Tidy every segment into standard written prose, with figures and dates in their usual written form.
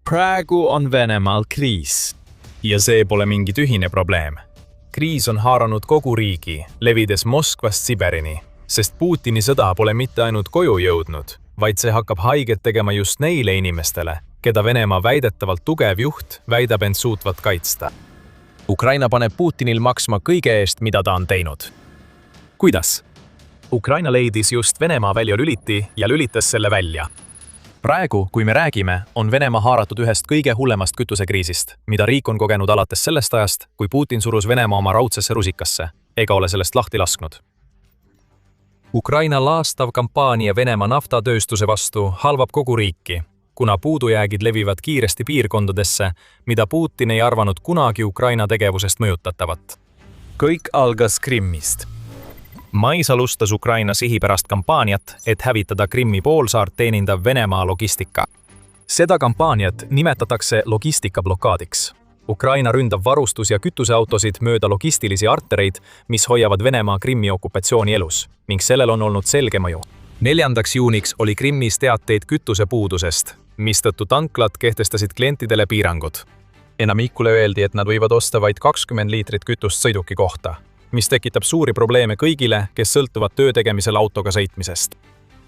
Praegu on Venemaal kriis. Ja see pole mingi tühine probleem. Kriis on haaranud kogu riigi, levides Moskvast Siberini, sest Putini sõda pole mitte ainult koju jõudnud, vaid see hakkab haiget tegema just neile inimestele, keda Venemaa väidetavalt tugev juht väidab end suutvat kaitsta. Ukraina paneb Putinil maksma kõige eest, mida ta on teinud. Kuidas? Ukraina leidis just Venemaa väljulüliti ja lülitas selle välja. Praegu, kui me räägime, on Venemaa haaratud ühest kõige hullemast kütusekriisist, mida riik on kogenud alates sellest ajast, kui Putin surus Venemaa oma raudsesse rusikasse, ega ole sellest lahti lasknud. Ukraina laastav kampaania Venemaa naftatööstuse vastu halvab kogu riiki, kuna puudujäägid levivad kiiresti piirkondadesse, mida Putin ei arvanud kunagi Ukraina tegevusest mõjutatavat. Kõik algas Krimmist. Mais alustas Ukraina sihipärast kampaaniat, et hävitada Krimmi poolsaart teenindav Venemaa logistika. Seda kampaaniat nimetatakse logistikablokaadiks. Ukraina ründab varustus- ja kütuseautosid mööda logistilisi artereid, mis hoiavad Venemaa Krimmi okupatsiooni elus, ning sellel on olnud selge mõju. 4. juuniks oli Krimmis teateid kütusepuudusest, mistõttu tanklad kehtestasid klientidele piirangud. Enamikule öeldi, et nad võivad osta vaid 20 liitrit kütust sõiduki kohta, mis tekitab suuri probleeme kõigile, kes sõltuvad töö tegemisel autoga sõitmisest.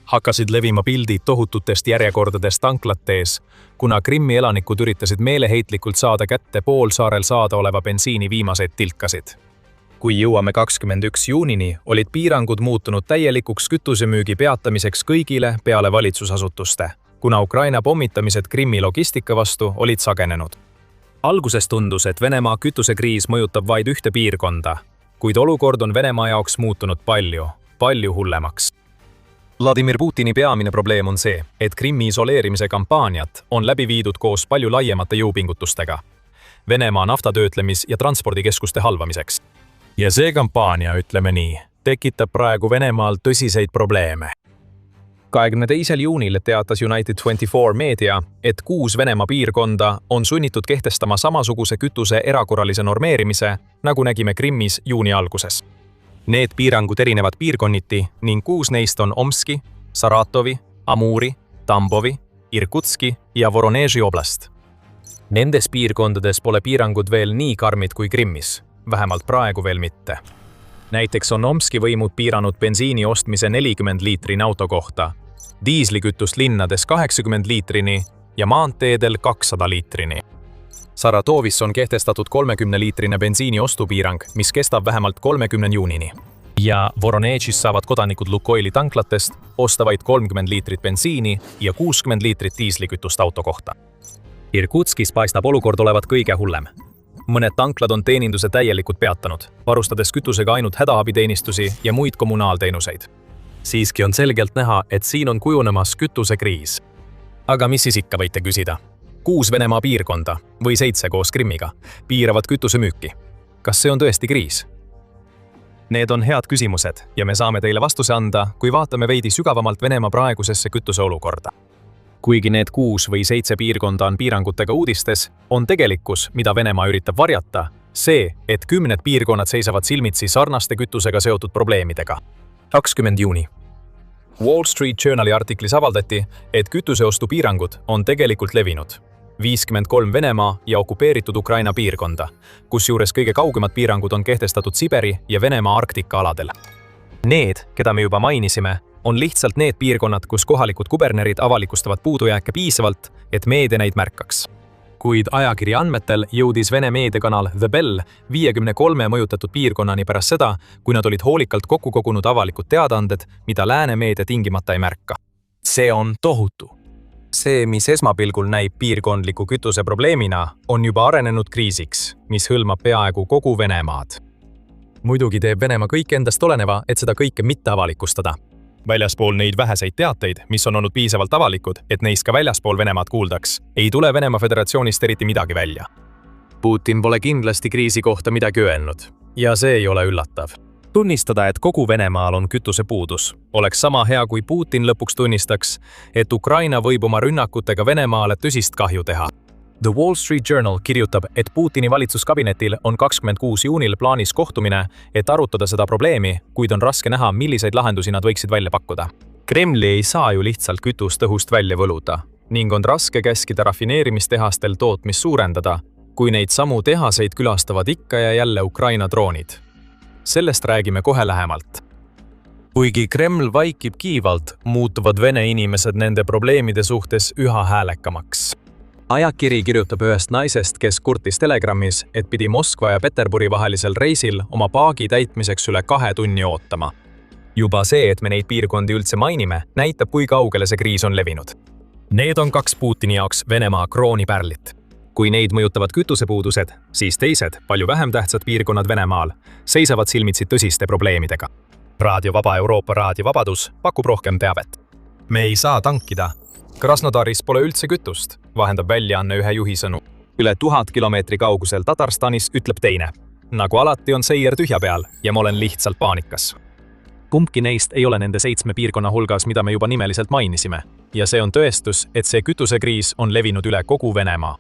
Hakkasid levima pildid tohututest järjekordadest tanklate ees, kuna Krimmi elanikud üritasid meeleheitlikult saada kätte poolsaarel saadaoleva bensiini viimaseid tilkasid. Kui jõuame 21. juunini, olid piirangud muutunud täielikuks kütusemüügi peatamiseks kõigile peale valitsusasutuste, kuna Ukraina pommitamised Krimmi logistika vastu olid sagenenud. Alguses tundus, et Venemaa kütusekriis mõjutab vaid ühte piirkonda, kuid olukord on Venemaa jaoks muutunud palju hullemaks. Vladimir Putini peamine probleem on see, et Krimmi isoleerimise kampaaniat on läbi viidud koos palju laiemate jõupingutustega Venemaa naftatöötlemis- ja transpordikeskuste halvamiseks. Ja see kampaania, ütleme nii, tekitab praegu Venemaal tõsiseid probleeme. 22. juunil teatas United24 meedia, et 6 Venemaa piirkonda on sunnitud kehtestama samasuguse kütuse erakorralise normeerimise, nagu nägime Krimmis juuni alguses. Need piirangud erinevad piirkonniti ning 6 neist on Omski, Saratovi, Amuri, Tambovi, Irkutski ja Voroneži oblast. Nendes piirkondades pole piirangud veel nii karmid kui Krimmis, vähemalt praegu veel mitte. Näiteks on Omski võimud piiranud bensiini ostmise 40 liitrini auto kohta, diislikütust linnades 80 liitrini ja maanteedel 200 liitrini. Saratovis on kehtestatud 30-liitrine bensiini ostupiirang, mis kestab vähemalt 30. juunini. Ja Voronežis saavad kodanikud Lukoili tanklatest osta vaid 30 liitrit bensiini ja 60 liitrit diislikütust auto kohta. Irkutskis paistab olukord olevat kõige hullem. Mõned tanklad on teeninduse täielikult peatanud, varustades kütusega ainult hädaabiteenistusi ja muid kommunaalteenuseid. Siiski on selgelt näha, et siin on kujunemas kütusekriis. Aga mis siis ikka võite küsida? 6 Venemaa piirkonda või 7 koos Krimmiga piiravad kütusemüüki. Kas see on tõesti kriis? Need on head küsimused ja me saame teile vastuse anda, kui vaatame veidi sügavamalt Venemaa praegusesse kütuseolukorda. Kuigi need 6 või 7 piirkonda on piirangutega uudistes, on tegelikkus, mida Venemaa üritab varjata, see, et 10 piirkonnad seisavad silmitsi sarnaste kütusega seotud probleemidega. 20. juuni. Wall Street Journali artiklis avaldati, et kütuseostu piirangud on tegelikult levinud. 53 Venemaa ja okupeeritud Ukraina piirkonda, kusjuures kõige kaugemad piirangud on kehtestatud Siberi ja Venemaa Arktika aladel. Need, keda me juba mainisime, on lihtsalt need piirkonnad, kus kohalikud kubernerid avalikustavad puudujääke piisavalt, et meedia neid märkaks. Kuid ajakirja andmetel jõudis Vene meediakanal The Bell 53 mõjutatud piirkonnani pärast seda, kui nad olid hoolikalt kokku kogunud avalikud teadaanded, mida lääne meedia tingimata ei märka. See on tohutu. See, mis esmapilgul näib piirkondliku kütuse probleemina, on juba arenenud kriisiks, mis hõlmab peaaegu kogu Venemaad. Muidugi teeb Venemaa kõik endast oleneva, et seda kõike mitte avalikustada. Väljaspool neid väheseid teateid, mis on olnud piisavalt avalikud, et neist ka väljaspool Venemaad kuuldaks, ei tule Venemaa Föderatsioonist eriti midagi välja. Putin pole kindlasti kriisi kohta midagi öelnud, ja see ei ole üllatav. Tunnistada, et kogu Venemaal on kütusepuudus, oleks sama hea, kui Putin lõpuks tunnistaks, et Ukraina võib oma rünnakutega Venemaale tõsist kahju teha. The Wall Street Journal kirjutab, et Putini valitsuskabinetil on 26. juunil plaanis kohtumine, et arutada seda probleemi, kuid on raske näha, milliseid lahendusi nad võiksid välja pakkuda. Kremli ei saa ju lihtsalt kütust õhust välja võluda. ning on raske käskida rafineerimistehastel tootmist suurendada, kui neid samu tehaseid külastavad ikka ja jälle Ukraina droonid. Sellest räägime kohe lähemalt. Kuigi Kreml vaikib kiivalt, muutuvad Vene inimesed nende probleemide suhtes üha häälekamaks. Ajakiri kirjutab ühest naisest, kes kurtis Telegramis, et pidi Moskva ja Peterburi vahelisel reisil oma paagi täitmiseks üle 2 tunni ootama. Juba see, et me neid piirkondi üldse mainime, näitab, kui kaugele see kriis on levinud. Need on 2 Putini jaoks Venemaa kroonipärlit. Kui neid mõjutavad kütusepuudused, siis teised, palju vähem tähtsad piirkonnad Venemaal, seisavad silmitsi tõsiste probleemidega. Raadio Vaba Euroopa Raadio Vabadus pakub rohkem teavet. Me ei saa tankida. Krasnodaris pole üldse kütust, vahendab väljaanne ühe juhi sõnu. Üle 1000 kilomeetri kaugusel Tatarstanis ütleb teine. Nagu alati on seier tühja peal ja ma olen lihtsalt paanikas. Kumbki neist ei ole nende 7 piirkonna hulgas, mida me juba nimeliselt mainisime. Ja see on tõestus, et see kütusekriis on levinud üle kogu Venemaa.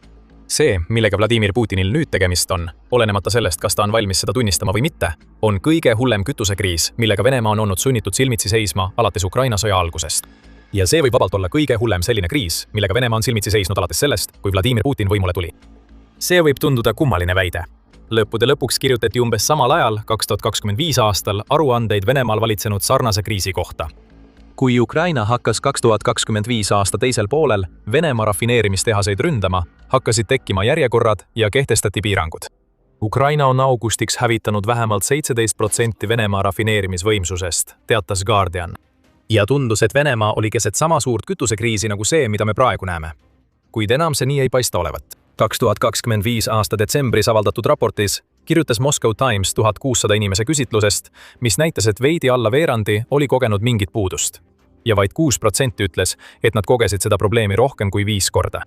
See, millega Vladimir Putinil nüüd tegemist on, olenemata sellest, kas ta on valmis seda tunnistama või mitte, on kõige hullem kütusekriis, millega Venemaa on olnud sunnitud silmitsi seisma alates Ukraina sõja algusest. Ja see võib vabalt olla kõige hullem selline kriis, millega Venemaa on silmitsi seisnud alates sellest, kui Vladimir Putin võimule tuli. See võib tunduda kummaline väide. Lõppude lõpuks kirjutati umbes samal ajal, 2025 aastal, aruandeid Venemaal valitsenud sarnase kriisi kohta. Kui Ukraina hakkas 2025 aasta teisel poolel Venemaa rafineerimistehaseid ründama, hakkasid tekkima järjekorrad ja kehtestati piirangud. Ukraina on augustiks hävitanud vähemalt 17% Venemaa rafineerimisvõimsusest, teatas Guardian. Ja tundus, et Venemaa oli keset sama suurt kütusekriisi nagu see, mida me praegu näeme. Kuid enam see nii ei paista olevat. 2025 aasta detsembris avaldatud raportis kirjutas Moscow Times 1600 inimese küsitlusest, mis näitas, et veidi alla veerandi oli kogenud mingit puudust. Ja vaid 6% ütles, et nad kogesid seda probleemi rohkem kui 5 korda.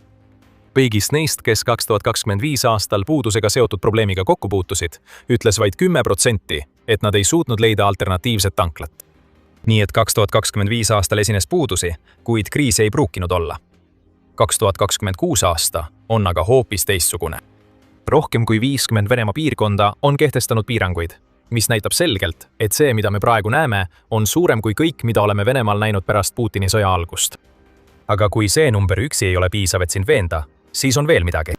Kõigist neist, kes 2025 aastal puudusega seotud probleemiga kokku puutusid, ütles vaid 10%, et nad ei suutnud leida alternatiivset tanklat. Nii et 2025 aastal esines puudusi, kuid kriis ei pruukinud olla. 2026 aasta on aga hoopis teistsugune. Rohkem kui 50 Venemaa piirkonda on kehtestanud piiranguid, mis näitab selgelt, et see, mida me praegu näeme, on suurem kui kõik, mida oleme Venemaal näinud pärast Putini sõja algust. Aga kui see number üksi ei ole piisav, et sind veenda, siis on veel midagi.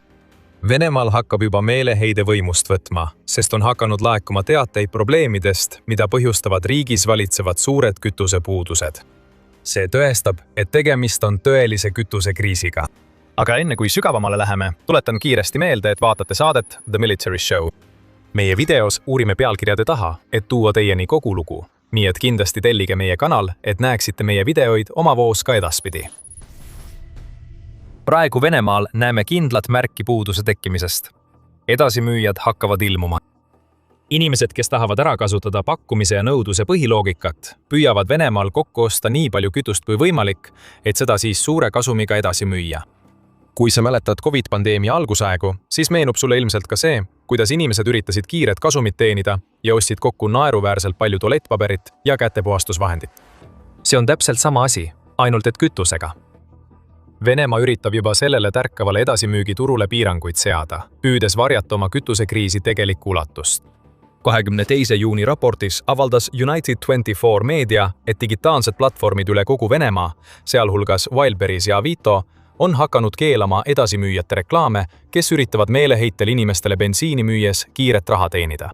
Venemaal hakkab juba meeleheide võimust võtma, sest on hakanud laekuma teateid probleemidest, mida põhjustavad riigis valitsevad suured kütusepuudused. See tõestab, et tegemist on tõelise kütusekriisiga. Aga enne kui sügavamale läheme, tuletan kiiresti meelde, et vaatate saadet The Military Show. Meie videos uurime pealkirjade taha, et tuua teieni kogu lugu. Nii et kindlasti tellige meie kanal, et näeksite meie videoid oma voos ka edaspidi. Praegu Venemaal näeme kindlat märki puuduse tekkimisest. Edasimüüjad hakkavad ilmuma. Inimesed, kes tahavad ära kasutada pakkumise ja nõudluse põhiloogikat, püüavad Venemaal kokku osta nii palju kütust kui võimalik, et seda siis suure kasumiga edasi müüa. Kui sa mäletad COVID-pandeemia algusaegu, siis meenub sulle ilmselt ka see, kuidas inimesed üritasid kiiret kasumit teenida ja ostsid kokku naeruväärselt palju tualettpaberit ja kätepuhastusvahendit. See on täpselt sama asi, ainult et kütusega. Venemaa üritab juba sellele tärkavale edasimüügiturule piiranguid seada, püüdes varjata oma kütusekriisi tegelikku ulatust. 22. juuni raportis avaldas United24 meedia, et digitaalsed platvormid üle kogu Venemaa, sealhulgas Wildberries ja Avito, on hakanud keelama edasimüüjate reklaame, kes üritavad meeleheitel inimestele bensiini müües kiiret raha teenida.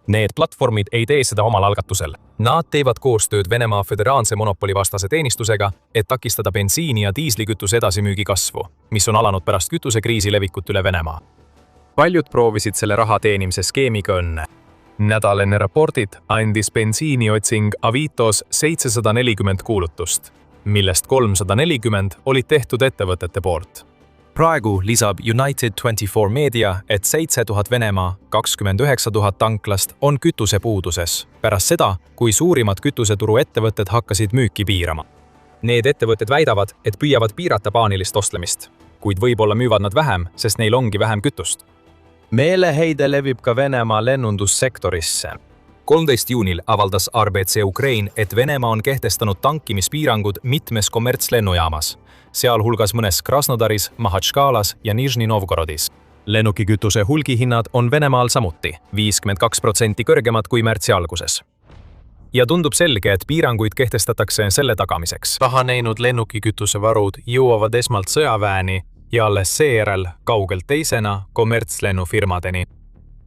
Need platvormid ei tee seda omal algatusel. Nad teevad koostööd Venemaa föderaalse monopolivastase teenistusega, et takistada bensiini ja diislikütuse edasimüügi kasvu, mis on alanud pärast kütusekriisi levikut üle Venemaa. Paljud proovisid selle raha teenimise skeemiga õnne. Nädal enne raportit andis bensiiniotsing Avitos 740 kuulutust, millest 340 olid tehtud ettevõtete poolt. Praegu lisab United24 meedia, et 7000 Venemaa 29 000 tanklast on kütusepuuduses pärast seda, kui suurimad kütuseturu ettevõtted hakkasid müüki piirama. Need ettevõtted väidavad, et püüavad piirata paanilist ostlemist, kuid võib-olla müüvad nad vähem, sest neil ongi vähem kütust. Meeleheide levib ka Venemaa lennundussektorisse. 13. juunil avaldas RBC Ukraine, et Venemaa on kehtestanud tankimispiirangud mitmes kommertslennujaamas, sealhulgas mõnes Krasnodaris, Mahatškalas ja Nižni Novgorodis. Lennukikütuse hulgihinnad on Venemaal samuti 52% kõrgemad kui märtsi alguses. ja tundub selge, et piiranguid kehtestatakse selle tagamiseks. Kahanenud lennukikütusevarud jõuavad esmalt sõjaväeni ja alles seejärel kaugelt teisena kommertslennufirmadeni.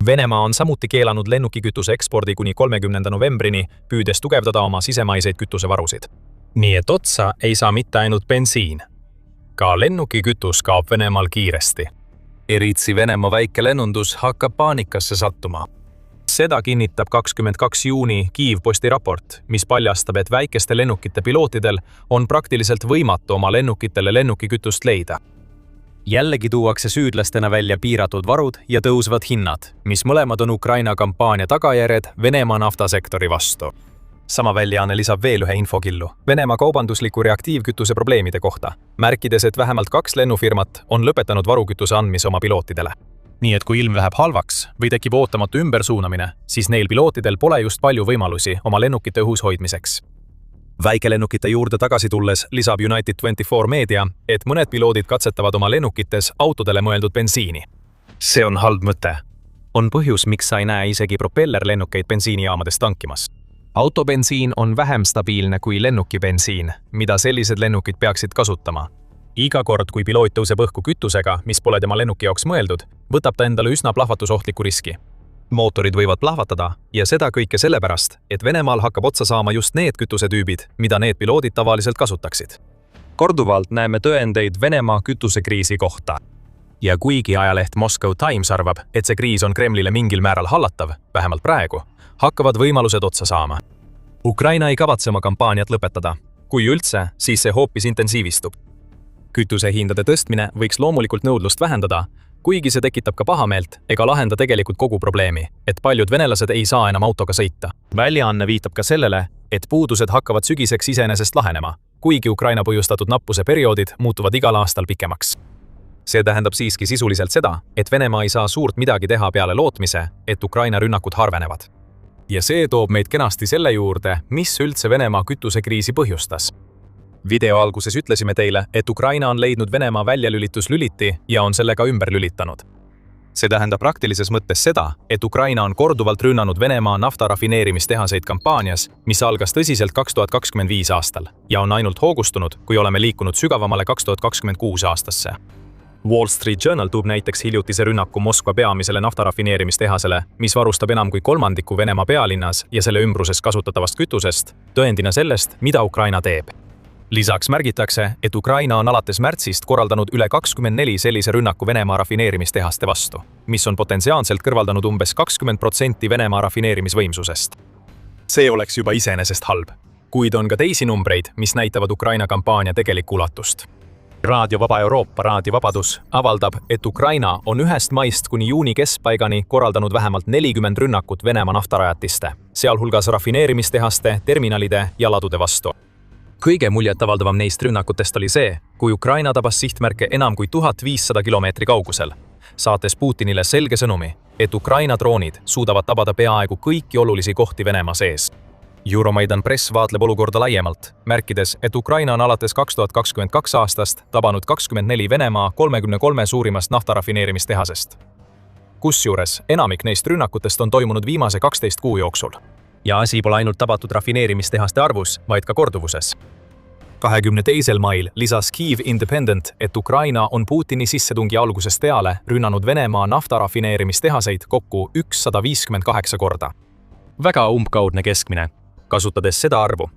Venemaa on samuti keelanud lennukikütuse ekspordi kuni 30. novembrini, püüdes tugevdada oma sisemaiseid kütusevarusid. Nii et otsa ei saa mitte ainult bensiin. Ka lennukikütus kaob Venemaal kiiresti. Eritsi Venemaa väikelennundus hakkab paanikasse sattuma. Seda kinnitab 22. juuni Kiivposti raport, mis paljastab, et väikeste lennukite pilootidel on praktiliselt võimatu oma lennukitele lennukikütust leida. Jällegi tuuakse süüdlastena välja piiratud varud ja tõusvad hinnad, mis mõlemad on Ukraina kampaania tagajärjed Venemaa naftasektori vastu. Sama väljaanne lisab veel ühe infokillu Venemaa kaubandusliku reaktiivkütuse probleemide kohta, märkides, et vähemalt 2 lennufirmat on lõpetanud varukütuse andmise oma pilootidele. Nii et kui ilm läheb halvaks või tekib ootamatu ümbersuunamine, siis neil pilootidel pole just palju võimalusi oma lennukite õhus hoidmiseks. Väikelennukite juurde tagasi tulles lisab United24 meedia, et mõned piloodid katsetavad oma lennukites autodele mõeldud bensiini. See on halb mõte. On põhjus, miks sa ei näe isegi propellerlennukeid bensiinijaamades tankimas. Autobensiin on vähem stabiilne kui lennukibensiin, mida sellised lennukid peaksid kasutama. Iga kord, kui piloot tõuseb õhku kütusega, mis pole tema lennuki jaoks mõeldud, võtab ta endale üsna plahvatusohtliku riski. Mootorid võivad plahvatada ja seda kõike sellepärast, et Venemaal hakkab otsa saama just need kütusetüübid, mida need piloodid tavaliselt kasutaksid. Korduvalt näeme tõendeid Venemaa kütusekriisi kohta. Ja kuigi ajaleht Moscow Times arvab, et see kriis on Kremlile mingil määral hallatav, vähemalt praegu, hakkavad võimalused otsa saama. Ukraina ei kavatse oma kampaaniat lõpetada. Kui üldse, siis see hoopis intensiivistub. Kütusehindade tõstmine võiks loomulikult nõudlust vähendada, kuigi see tekitab ka pahameelt ega lahenda tegelikult kogu probleemi, et paljud venelased ei saa enam autoga sõita. Väljaanne viitab ka sellele, et puudused hakkavad sügiseks iseenesest lahenema, kuigi Ukraina põhjustatud nappuse perioodid muutuvad igal aastal pikemaks. See tähendab siiski sisuliselt seda, et Venemaa ei saa suurt midagi teha peale lootmise, et Ukraina rünnakud harvenevad. Ja see toob meid kenasti selle juurde, mis üldse Venemaa kütusekriisi põhjustas. Video alguses ütlesime teile, et Ukraina on leidnud Venemaa väljalülituslüliti ja on sellega ümber lülitanud. See tähendab praktilises mõttes seda, et Ukraina on korduvalt rünnanud Venemaa naftarafineerimistehaseid kampaanias, mis algas tõsiselt 2025 aastal ja on ainult hoogustunud, kui oleme liikunud sügavamale 2026 aastasse. Wall Street Journal toob näiteks hiljutise rünnaku Moskva peamisele naftarafineerimistehasele, mis varustab enam kui 1/3 Venemaa pealinnas ja selle ümbruses kasutatavast kütusest, tõendina sellest, mida Ukraina teeb. Lisaks märgitakse, et Ukraina on alates märtsist korraldanud üle 24 sellise rünnaku Venemaa rafineerimistehaste vastu, mis on potentsiaalselt kõrvaldanud umbes 20% Venemaa rafineerimisvõimsusest. See oleks juba iseenesest halb, kuid on ka teisi numbreid, mis näitavad Ukraina kampaania tegelikku ulatust. Raadio Vaba Euroopa Raadio Vabadus avaldab, et Ukraina on 1. maist kuni juuni keskpaigani korraldanud vähemalt 40 rünnakut Venemaa naftarajatiste, sealhulgas rafineerimistehaste, terminalide ja ladude vastu. Kõige muljetavaldavam neist rünnakutest oli see, kui Ukraina tabas sihtmärke enam kui 1500 kilomeetri kaugusel, saates Putinile selge sõnumi, et Ukraina droonid suudavad tabada peaaegu kõiki olulisi kohti Venemaa sees. Euromaidan Press vaatleb olukorda laiemalt, märkides, et Ukraina on alates 2022 aastast tabanud 24 Venemaa 33 suurimast naftarafineerimistehasest. Kusjuures enamik neist rünnakutest on toimunud viimase 12 kuu jooksul. Ja asi pole ainult tabatud rafineerimistehaste arvus, vaid ka korduvuses. 22. mail lisas Kyiv Independent, et Ukraina on Putini sissetungi algusest peale rünnanud Venemaa naftarafineerimistehaseid kokku 158 korda. Väga umbkaudne keskmine, kasutades seda arvu.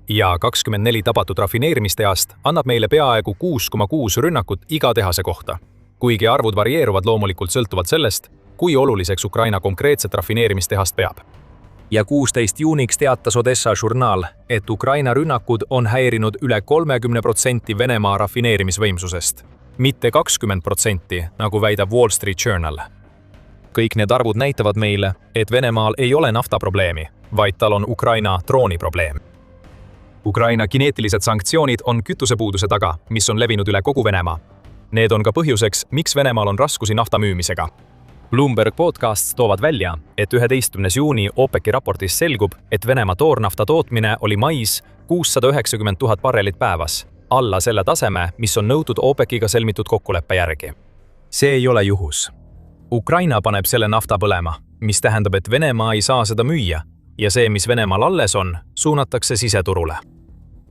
Ja 24 tabatud rafineerimistehast annab meile peaaegu 6,6 rünnakut iga tehase kohta. Kuigi arvud varieeruvad loomulikult sõltuvalt sellest, kui oluliseks Ukraina konkreetset rafineerimistehast peab. Ja 16. juuniks teatas Odessa žurnaal, et Ukraina rünnakud on häirinud üle 30% Venemaa rafineerimisvõimsusest, mitte 20%, nagu väidab Wall Street Journal. Kõik need arvud näitavad meile, et Venemaal ei ole naftaprobleemi, vaid tal on Ukraina drooniprobleem. Ukraina kineetilised sanktsioonid on kütusepuuduse taga, mis on levinud üle kogu Venemaa. Need on ka põhjuseks, miks Venemaal on raskusi nafta müümisega. Bloomberg Podcasts toovad välja, et 11. juuni OPEC-i raportis selgub, et Venemaa toornafta tootmine oli mais 690 000 barrelit päevas, alla selle taseme, mis on nõutud OPEC-iga sõlmitud kokkuleppe järgi. See ei ole juhus. Ukraina paneb selle nafta põlema, mis tähendab, et Venemaa ei saa seda müüa, ja see, mis Venemaal alles on, suunatakse siseturule.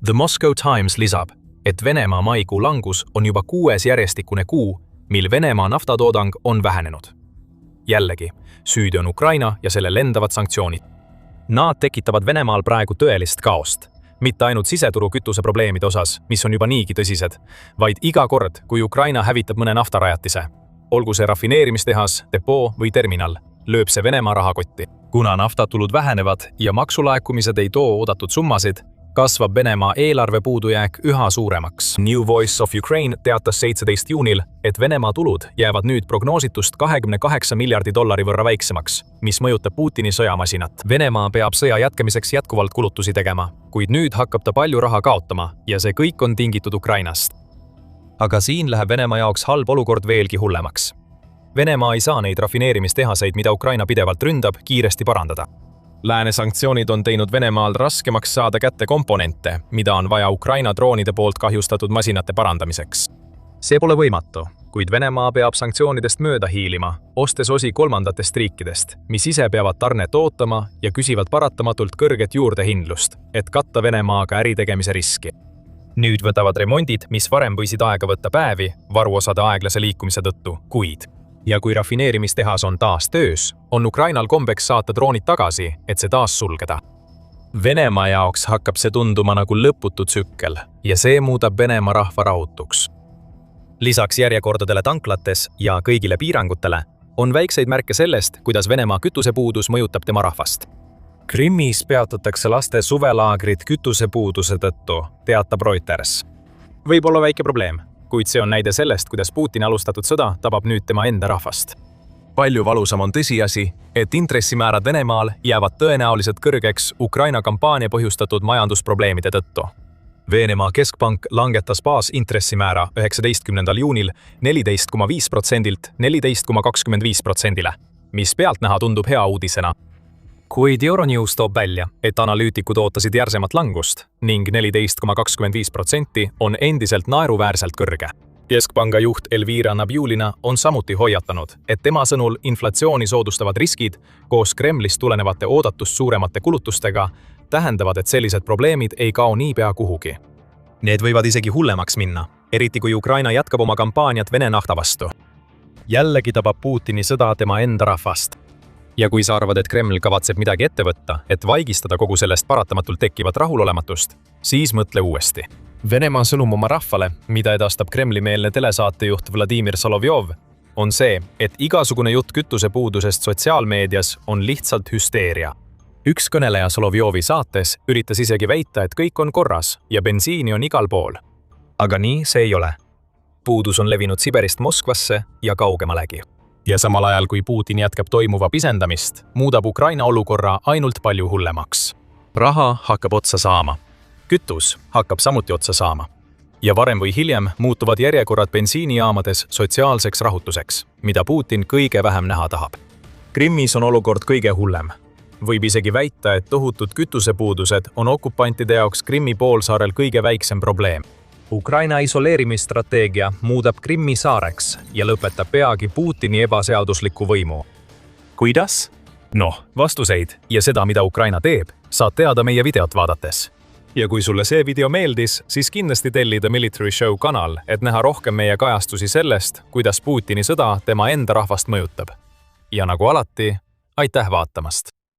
The Moscow Times lisab, et Venemaa maikuu langus on juba 6. järjestikune kuu, mil Venemaa naftatoodang on vähenenud. Jällegi, süüdi on Ukraina ja selle lendavad sanktsioonid. Nad tekitavad Venemaal praegu tõelist kaost, mitte ainult siseturu kütuse probleemide osas, mis on juba niigi tõsised, vaid iga kord, kui Ukraina hävitab mõne naftarajatise, olgu see rafineerimistehas, depoo või terminal, lööb see Venemaa rahakotti. Kuna naftatulud vähenevad ja maksulaekumised ei too oodatud summasid, kasvab Venemaa eelarve puudujääk üha suuremaks. New Voice of Ukraine teatas 17. juunil, et Venemaa tulud jäävad nüüd prognoositust $28 miljardi võrra väiksemaks, mis mõjutab Putini sõjamasinat. Venemaa peab sõja jätkamiseks jätkuvalt kulutusi tegema, kuid nüüd hakkab ta palju raha kaotama ja see kõik on tingitud Ukrainast. Aga siin läheb Venemaa jaoks halb olukord veelgi hullemaks. Venemaa ei saa neid rafineerimistehaseid, mida Ukraina pidevalt ründab, kiiresti parandada. Lääne sanktsioonid on teinud Venemaal raskemaks saada kätte komponente, mida on vaja Ukraina droonide poolt kahjustatud masinate parandamiseks. See pole võimatu, kuid Venemaa peab sanktsioonidest mööda hiilima, ostes osi kolmandatest riikidest, mis ise peavad tarnet ootama ja küsivad paratamatult kõrget juurdehindlust, et katta Venemaaga äritegemise riski. Nüüd võtavad remondid, mis varem võisid aega võtta päevi, varuosade aeglase liikumise tõttu kuid. Ja kui rafineerimistehas on taas töös, on Ukrainal kombeks saata droonid tagasi, et see taas sulgeda. Venemaa jaoks hakkab see tunduma nagu lõputu tsükkel ja see muudab Venemaa rahva rahutuks. Lisaks järjekordadele tanklates ja kõigile piirangutele on väikseid märke sellest, kuidas Venemaa kütusepuudus mõjutab tema rahvast. Krimmis peatatakse laste suvelaagrid kütusepuuduse tõttu, teatab Reuters. Võib olla väike probleem, kuid see on näide sellest, kuidas Putini alustatud sõda tabab nüüd tema enda rahvast. Palju valusam on tõsiasi, et intressimäärad Venemaal jäävad tõenäoliselt kõrgeks Ukraina kampaania põhjustatud majandusprobleemide tõttu. Venemaa keskpank langetas baasintressimäärä 19. juunil 14,5%-lt 14,25%-le, mis pealtnäha tundub hea uudisena. Kuid Euronews toob välja, et analüütikud ootasid järsemat langust ning 14,25% on endiselt naeruväärselt kõrge. Keskpanga juht Elvira Nabiulina on samuti hoiatanud, et tema sõnul inflatsiooni soodustavad riskid koos Kremlist tulenevate oodatust suuremate kulutustega tähendavad, et sellised probleemid ei kao niipea kuhugi. Need võivad isegi hullemaks minna, eriti kui Ukraina jätkab oma kampaaniat Vene nafta vastu. Jällegi tabab Putini sõda tema enda rahvast. Ja kui sa arvad, et Kreml kavatseb midagi ette võtta, et vaigistada kogu sellest paratamatult tekkivat rahulolematust, siis mõtle uuesti. Venemaa sõnum oma rahvale, mida edastab Kremli-meelne telesaatejuht Vladimir Solovjov, on see, et igasugune jutt kütusepuudusest sotsiaalmeedias on lihtsalt hüsteeria. Üks kõneleja Solovjovi saates üritas isegi väita, et kõik on korras ja bensiini on igal pool. Aga nii see ei ole. Puudus on levinud Siberist Moskvasse ja kaugemalegi. Ja samal ajal, kui Putin jätkab toimuva pisendamist, muudab Ukraina olukorra ainult palju hullemaks. Raha hakkab otsa saama. Kütus hakkab samuti otsa saama. Ja varem või hiljem muutuvad järjekorrad bensiinijaamades sotsiaalseks rahutuseks, mida Putin kõige vähem näha tahab. Krimmis on olukord kõige hullem. Võib isegi väita, et tohutud kütusepuudused on okupantide jaoks Krimmi poolsaarel kõige väiksem probleem. Ukraina isoleerimisstrateegia muudab Krimmi saareks ja lõpetab peagi Putini ebaseadusliku võimu. Kuidas? Noh, vastuseid ja seda, mida Ukraina teeb, saad teada meie videot vaadates. Ja kui sulle see video meeldis, siis kindlasti telli The Military Show kanal, et näha rohkem meie kajastusi sellest, kuidas Putini sõda tema enda rahvast mõjutab. Ja nagu alati, aitäh vaatamast!